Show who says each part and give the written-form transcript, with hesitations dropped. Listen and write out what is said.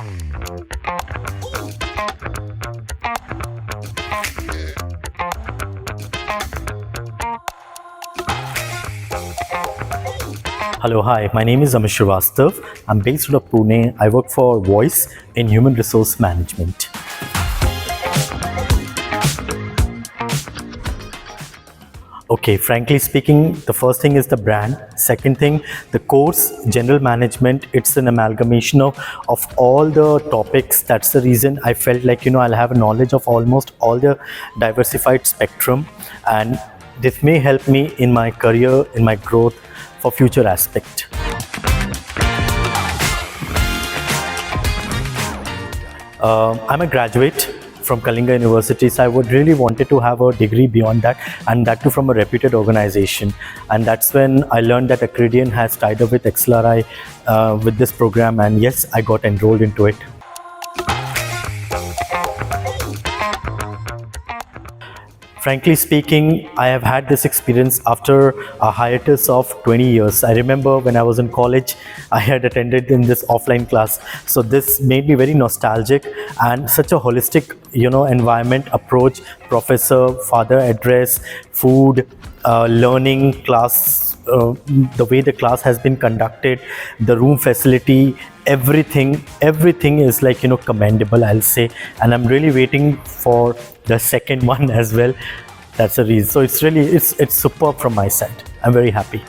Speaker 1: Hello, hi, my name is Amit Srivastav. I'm based out of Pune. I work for Voice in Human Resource Management. Okay, frankly speaking, the first thing is the brand. Second thing, the course, general management, it's an amalgamation of all the topics. That's the reason I felt like, I'll have a knowledge of almost all the diversified spectrum. And this may help me in my career, in my growth for future aspect. I'm a graduate from Kalinga University, so I would really wanted to have a degree beyond that, and that too from a reputed organization. And that's when I learned that Accredion has tied up with XLRI with this program, and yes, I got enrolled into it. Frankly speaking, I have had this experience after a hiatus of 20 years. I remember when I was in college, I had attended in this offline class. So this made me very nostalgic, and such a holistic, environment, approach, professor, father address, food, learning class, the way the class has been conducted, the room facility, everything is like, commendable, I'll say. And I'm really waiting for the second one as well. That's the reason. So it's superb from my side. I'm very happy.